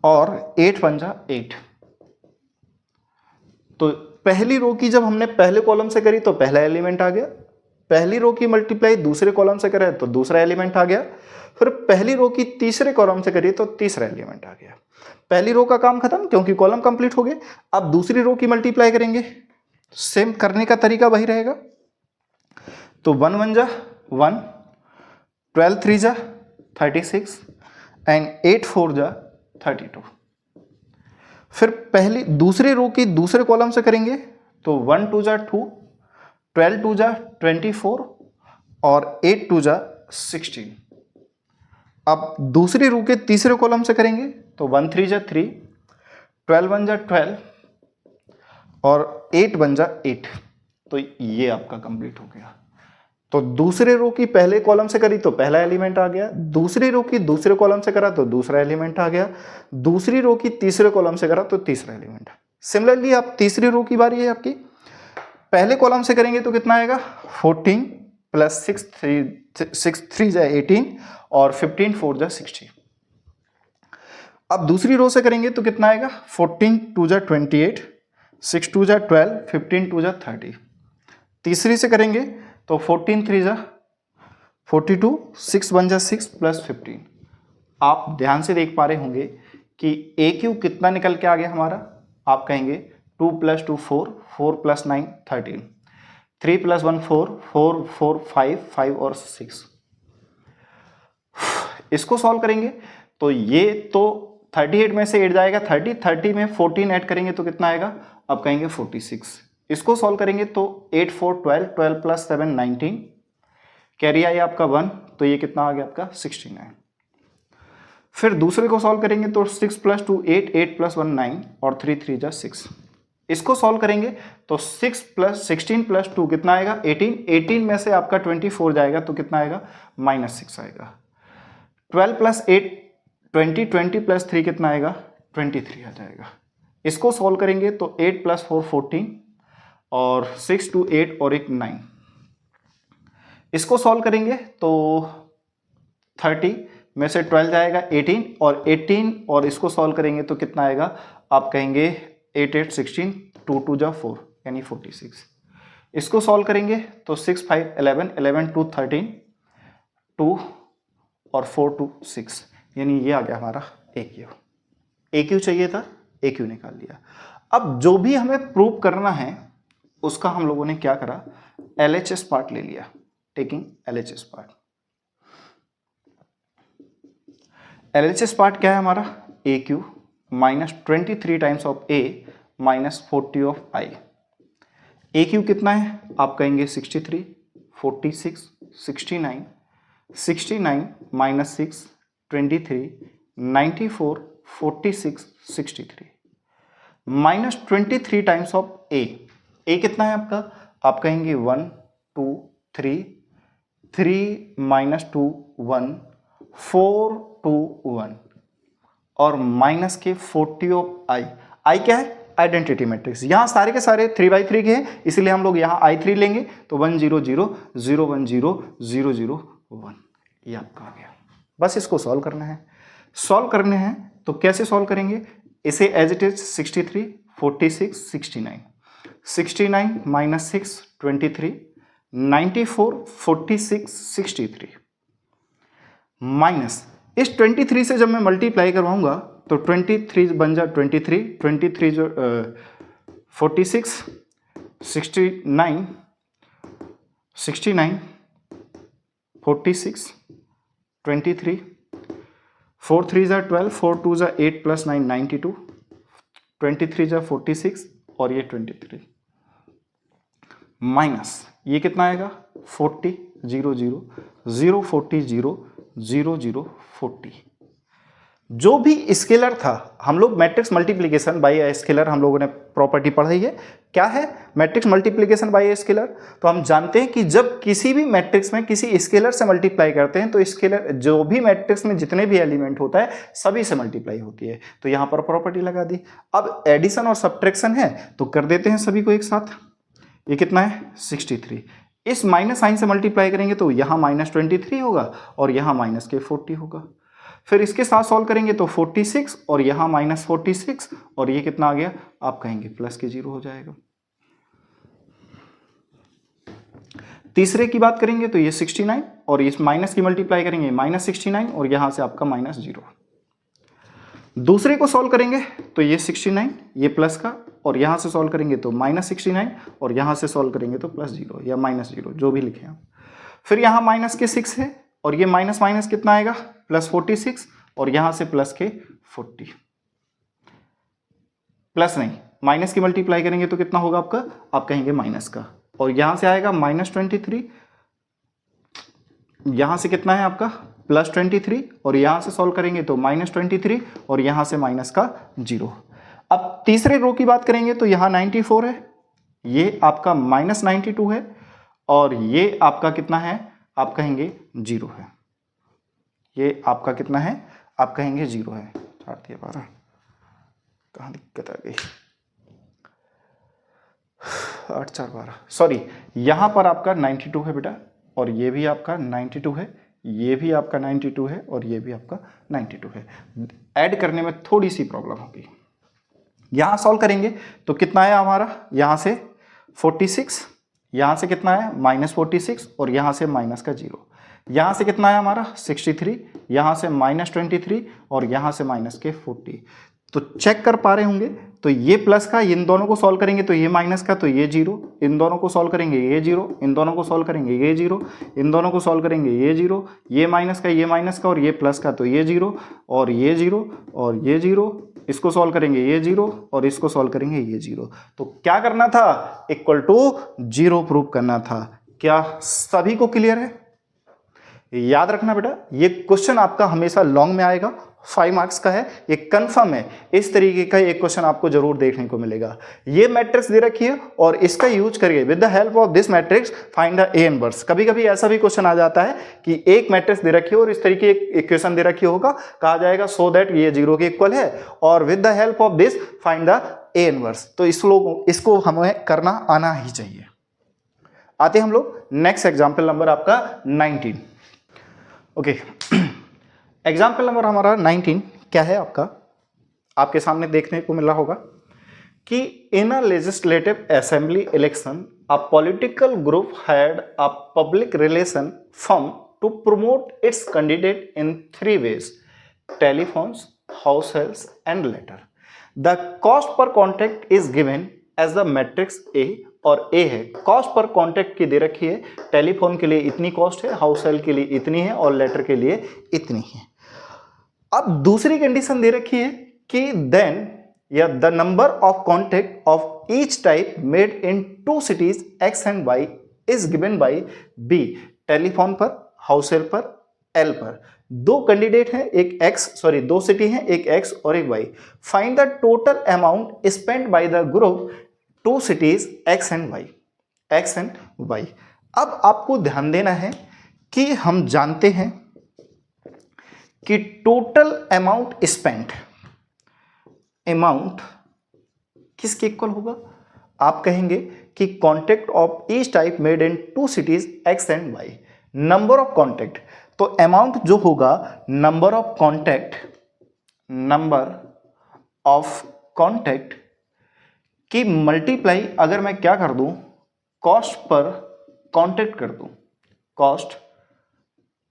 और 8 1 जा 8। तो पहली रो की जब हमने पहले कॉलम से करी तो पहला एलिमेंट आ गया, पहली रो की मल्टीप्लाई दूसरे कॉलम से करे तो दूसरा एलिमेंट आ गया, फिर पहली रो की तीसरे कॉलम से करी तो तीसरा एलिमेंट आ गया। पहली रो का काम खत्म क्योंकि कॉलम कंप्लीट हो गए। अब दूसरी रो की मल्टीप्लाई करेंगे, सेम करने का तरीका वही रहेगा। तो 1 1 जा 1, 12 3 जा 36 एंड 8 4 जा 32। फिर पहली दूसरी रो की दूसरे कॉलम से करेंगे तो 1 2 जा 2, 12 2 जा 24 और 8 2 जा 16। अब दूसरी रो के तीसरे कॉलम से करेंगे तो 1 3 जा 3, 12 1 जा 12 और 8 1 जा 8। तो ये आपका कंप्लीट हो गया। तो दूसरे रो की पहले कॉलम से करी तो पहला एलिमेंट आ गया, दूसरी रो की दूसरे कॉलम से करा तो दूसरा एलिमेंट आ गया, दूसरी रो की तीसरे कॉलम से करा तो तीसरा एलिमेंट। सिमिलरली आप तीसरी रो की बारी है आपकी, पहले कॉलम से करेंगे तो कितना आएगा, 14 प्लस 6 3 जा 18 और 15 4 जा 60। अब दूसरी रो से करेंगे तो कितना आएगा, 14 2 जा 28, 6 2 जा 12, 15 2 जा 30। तीसरी से करेंगे तो 14 3 जा 42, 6 1 जा 6 प्लस 15। आप ध्यान से देख पा रहे होंगे कि ए क्यू कितना निकल के आ गया हमारा, आप कहेंगे 2 + 2 4, 4 + 9 13, 3 + 1 4, 4 4 5, 5 और 6। इसको सॉल्व करेंगे तो ये तो 38 में से 8 जाएगा 30, 30 में 14 ऐड करेंगे तो कितना आएगा, आप कहेंगे 46। इसको सॉल्व करेंगे तो 8 4 12, 12 + 7 19, कैरी आई आपका 1, तो ये कितना आ गया आपका 69। फिर दूसरे को सॉल्व करेंगे तो 6 + 2 8, 8 + 1 9 और 3 3 जा 6। इसको सॉल्व करेंगे तो 16 + 2 कितना आएगा 18, 18 में से आपका 24 जाएगा तो कितना आएगा -6 आएगा। 12 + 8 20, 20 + 3 कितना आएगा 23 आ जाएगा। इसको सॉल्व करेंगे तो 8 + 4 14 और 6 2 8 और एक 9। इसको सॉल्व करेंगे तो 30 में से 12 जाएगा 18 और 18 और इसको सॉल्व करेंगे तो कितना आएगा, आप कहेंगे 8 8 16, 2 2 जा 4 यानी 46। इसको सॉल्व करेंगे तो 6 5 11, 11 2 13, 2 और 4 2 6 यानी ये आ गया हमारा ए क्यू चाहिए था, ए क्यू निकाल लिया। अब जो भी हमें प्रूव करना है उसका हम लोगों ने क्या करा, LHS पार्ट ले लिया, taking LHS part. LHS part क्या है हमारा, A Q -23 times of A -40 of I. A Q कितना है, आप कहेंगे 63, 46, 69, 69 -6 23, 94, 46, 63 -23 टाइम्स ऑफ ए कितना है आपका, आप कहेंगे 1 2 3, 3 - 2 1, 4 2 1 और माइनस के 40 ऑफ आई क्या है, आइडेंटिटी मैट्रिक्स। यहाँ सारे के सारे 3/3 के हैं इसलिए हम लोग यहाँ I3 लेंगे तो 1 0 0 0 1 0 0 0 1 ये आपका आ गया। बस इसको सॉल्व करना है। सॉल्व करने हैं तो कैसे सॉल्व करेंगे, इसे एज इट इज 63 46 69, 69 - 6 23, 94 46 63 माइनस इस 23 से जब मैं मल्टीप्लाई करवाऊंगा तो 23 बन जा 23, 23 जो 46 69 69 46 23, 4 3 जा 12, 4 2 जा 8 + 9 92, 23 जा 46 और ये 23 माइनस ये कितना आएगा 40 0 0 0 40 0 0 0 40। जो भी स्केलर था, हम लोग मैट्रिक्स मल्टीप्लिकेशन बाय स्केलर हम लोगों ने प्रॉपर्टी पढ़ाई है। क्या है मैट्रिक्स मल्टीप्लिकेशन बाय स्केलर, तो हम जानते हैं कि जब किसी भी मैट्रिक्स में किसी स्केलर से मल्टीप्लाई करते हैं तो स्केलर जो भी मैट्रिक्स में जितने भी एलिमेंट होता है सभी से मल्टीप्लाई होती है। तो यहां पर प्रॉपर्टी लगा दी। अब एडिशन और सब्ट्रैक्शन है तो कर देते हैं सभी को एक साथ। ये कितना है 63, इस माइनस साइन से मल्टीप्लाई करेंगे तो यहाँ -23 होगा और यहाँ माइनस के 40 होगा। फिर इसके साथ सॉल्व करेंगे तो 46 और यहाँ -46 और ये कितना आ गया, आप कहेंगे प्लस के 0 हो जाएगा। तीसरे की बात करेंगे तो ये 69 और इस माइनस की मल्टीप्लाई करेंगे -69 और यहाँ से आपका -0। दूसरे को सॉल्व करेंगे तो ये 69 ये प्लस का और यहाँ से सॉल्व करेंगे तो -69 और यहाँ से सॉल्व करेंगे तो +0 या -0 जो भी लिखें आप। फिर यहाँ माइनस के 6 है और ये माइनस माइनस कितना आएगा +46 और यहाँ से प्लस के 40, प्लस नहीं माइनस की मल्टीप्लाई करेंगे तो कितना होगा आपका, आप कहेंगे माइनस का और यहाँ से आएगा -23, यहाँ से कितना है आपका +23 और यहाँ से सॉल्व करेंगे तो -23 और यहाँ से माइनस का 0। अब तीसरे रो की बात करेंगे तो यहाँ 94 है, ये आपका -92 है और ये आपका कितना है, आप कहेंगे 0 है। ये आपका कितना है, आप कहेंगे 0 है। 8 दिया 12, कहाँ दिक्कत आ गई, 8 4 12, सॉरी यहाँ पर आपका 92 है बेटा और ये भी आपका 92 है, ये भी आपका 92 है और ये भी आपका 92 है। ऐड करने में थोड़ी सी प्रॉब्लम होगी। यहाँ सॉल्व करेंगे तो कितना है हमारा, यहाँ से 46, यहाँ से कितना है -46 और यहाँ से माइनस का 0। यहाँ से कितना है हमारा 63, यहाँ से -23 और यहाँ से माइनस के 40। तो चेक कर पा रहे होंगे, तो ये प्लस का इन दोनों को सॉल्व करेंगे तो ये माइनस का, तो ये 0, इन दोनों को सॉल्व करेंगे ये 0, इन दोनों को सॉल्व करेंगे ये 0, इन दोनों को सॉल्व करेंगे ये 0, ये माइनस का और ये प्लस का, तो ये 0 और ये 0 और ये 0, इसको सॉल्व करेंगे ये 0 और इसको सॉल्व करेंगे ये 0। तो क्या करना था, इक्वल टू 0 प्रूव करना था। क्या सभी को क्लियर है? याद रखना बेटा, ये क्वेश्चन आपका हमेशा लॉन्ग में आएगा, 5 मार्क्स का है, ये कंफर्म है। इस तरीके का एक क्वेश्चन आपको जरूर देखने को मिलेगा। ये मैट्रिक्स दे रखी है और इसका यूज करिए, with the help of this matrix find the A inverse. कभी कभी ऐसा भी क्वेश्चन आ जाता है कि एक मैट्रिक्स दे रखी है और इस तरीके एक इक्वेशन दे रखी होगा, कहा जाएगा सो दैट ये 0 के इक्वल है और with the help of this find the A inverse. तो इसको हमें करना आना ही चाहिए। आते हम लोग नेक्स्ट एग्जाम्पल नंबर आपका 19। ओके, एग्जाम्पल नंबर हमारा 19 क्या है आपका, आपके सामने देखने को मिल रहा होगा कि in a legislative assembly election a political group had a public relation firm to promote its candidate in 3 ways: telephones, house helps and letter. The cost per contact is given as the matrix A, और A है cost per contact की दे रखी है, telephone के लिए इतनी cost है, house help के लिए इतनी है और लेटर के लिए इतनी है। अब दूसरी कंडीशन दे रखी है कि देन या the number of contact of each type made in 2 cities X and Y is given by B. Telephone पर, हाउस हेल्प पर, एल पर। 2 कैंडिडेट हैं, एक दो सिटी हैं, एक एक्स और एक Y. Find the total amount spend by the group 2 cities X and Y. अब आपको ध्यान देना है कि हम जानते हैं कि टोटल अमाउंट स्पेंट, अमाउंट किसके इक्वल होगा? आप कहेंगे कि contact of each type made in 2 cities X and Y. Number of contact, तो अमाउंट जो होगा नंबर ऑफ कॉन्टैक्ट की मल्टीप्लाई, अगर मैं क्या कर दूं, कॉस्ट पर कॉन्टैक्ट कर दूं, कॉस्ट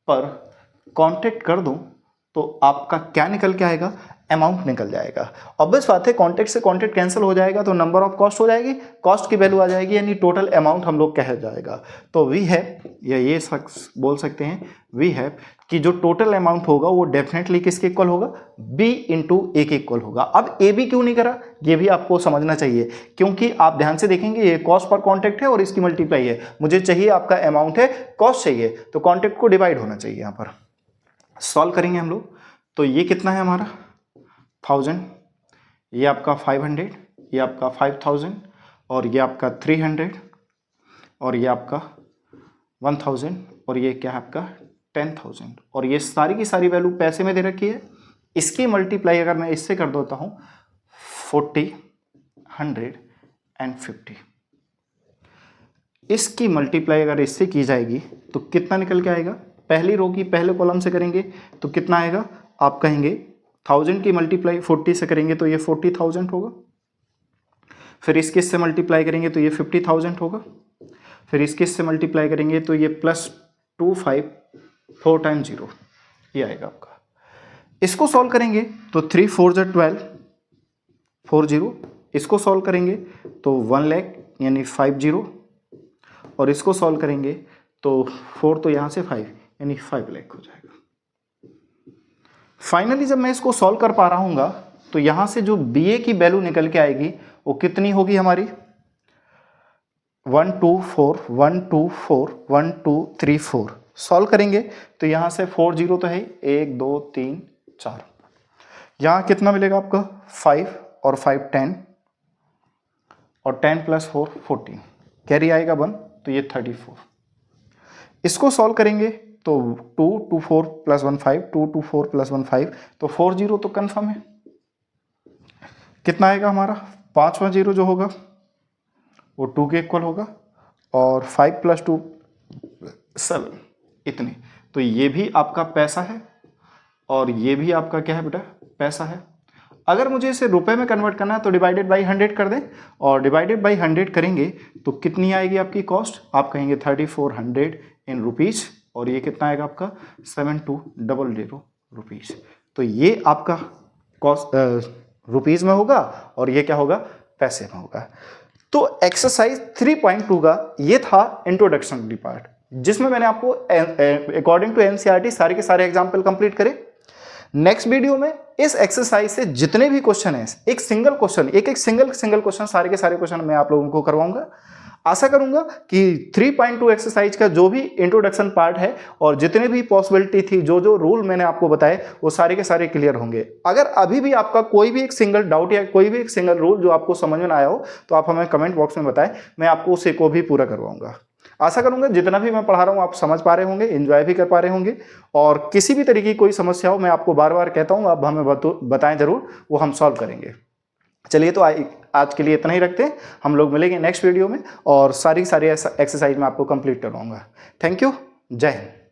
पर कॉन्टैक्ट कर दूं, तो आपका क्या निकल के आएगा? अमाउंट निकल जाएगा। ऑब्वियस बात है, कॉन्टैक्ट से कॉन्टैक्ट कैंसिल हो जाएगा तो नंबर ऑफ कॉस्ट हो जाएगी, कॉस्ट की वैल्यू आ जाएगी, यानी टोटल अमाउंट हम लोग कह जाएगा। तो वी हैव, या ये बोल सकते हैं वी हैव, कि जो टोटल अमाउंट होगा वो डेफिनेटली किसके इक्वल होगा? बी इंटू ए के इक्वल होगा। अब ए बी क्यों नहीं करा, ये भी आपको समझना चाहिए, क्योंकि आप ध्यान से देखेंगे ये कॉस्ट पर कॉन्टैक्ट है और इसकी मल्टीप्लाई है। मुझे चाहिए आपका अमाउंट है, कॉस्ट चाहिए, तो कॉन्टैक्ट को डिवाइड होना चाहिए। यहाँ पर सॉल्व करेंगे हम लोग, तो ये कितना है हमारा 1000, ये आपका 500, ये आपका 5000 और ये आपका 300 और ये आपका 1000 और ये क्या है आपका 10,000, और ये सारी की सारी वैल्यू पैसे में दे रखी है। इसकी मल्टीप्लाई अगर मैं इससे कर देता हूँ 40, 100 एंड 50, इसकी मल्टीप्लाई अगर इससे की जाएगी तो कितना निकल के आएगा? पहली रो की पहले कॉलम से करेंगे तो कितना आएगा? आप कहेंगे 1000 की मल्टीप्लाई 40 से करेंगे तो ये 40,000 होगा, फिर इसके से मल्टीप्लाई करेंगे तो ये 50,000 होगा, फिर इसके से मल्टीप्लाई करेंगे तो ये +25 4 टाइम 0 ये आएगा आपका। इसको सॉल्व करेंगे तो 3 4 = 12 40, इसको सॉल्व करेंगे तो 1 लाख यानी 50, और इसको सॉल्व करेंगे तो 4 तो यहाँ से 5 यानी 5 लाख हो जाएगा। फाइनली जब मैं इसको सॉल्व कर पा रहा हूँगा तो यहाँ से जो बी ए की वैल्यू निकल के आएगी वो कितनी होगी हमारी? 1 2 4 1 2 4 1 2 3 4। सॉल्व करेंगे तो यहाँ से 4 0 तो है 1 2 3 4, यहाँ कितना मिलेगा आपका 5 और 5 10 और 10 + 4 14, कैरी आएगा 1 तो ये 34। इसको सॉल्व करेंगे तो 2 2 4 + 1 5 2 2 4 + 1 5, तो 4 0 तो कंफर्म है। कितना आएगा हमारा? 5वां 0 जो होगा वो 2 के इक्वल होगा, और 5 + 2 7 इतने। तो ये भी आपका पैसा है और ये भी आपका क्या है बेटा? पैसा है। अगर मुझे इसे रुपए में कन्वर्ट करना है तो डिवाइडेड बाई 100 कर दें, और डिवाइडेड बाई 100 करेंगे तो कितनी आएगी आपकी कॉस्ट? आप कहेंगे 3400 इन रुपीज और ये कितना आएगा आपका 7200 रुपीज़। तो ये आपका कॉस्ट रुपीज़ में होगा और ये क्या होगा, पैसे में होगा। तो एक्सरसाइज 3.2 का ये था इंट्रोडक्शनरी पार्ट, जिसमें मैंने आपको अकॉर्डिंग टू एनसीईआरटी सारे के सारे एग्जाम्पल कंप्लीट करे। नेक्स्ट वीडियो में इस एक्सरसाइज से जितने भी क्वेश्चन हैं, एक सिंगल क्वेश्चन, एक सिंगल क्वेश्चन, सारे के सारे क्वेश्चन मैं आप लोगों को करवाऊंगा। आशा करूंगा कि 3.2 एक्सरसाइज का जो भी इंट्रोडक्शन पार्ट है और जितने भी पॉसिबिलिटी थी, जो जो रूल मैंने आपको बताए, वो सारे के सारे क्लियर होंगे। अगर अभी भी आपका कोई भी एक सिंगल डाउट या कोई भी एक सिंगल रूल जो आपको समझ में ना आया हो, तो आप हमें कमेंट बॉक्स में बताएं, मैं आपको उसे को भी पूरा करवाऊंगा। आशा करूंगा जितना भी मैं पढ़ा रहा हूं आप समझ पा रहे होंगे, एंजॉय भी कर पा रहे होंगे, और किसी भी तरीके की कोई समस्या हो, मैं आपको बार बार कहता हूं, आप हमें बताएं जरूर, वो हम सॉल्व करेंगे। चलिए, तो आज के लिए इतना ही रखते हैं। हम लोग मिलेंगे नेक्स्ट वीडियो में और सारी एक्सरसाइज में आपको कंप्लीट करवाऊंगा। थैंक यू, जय हिंद।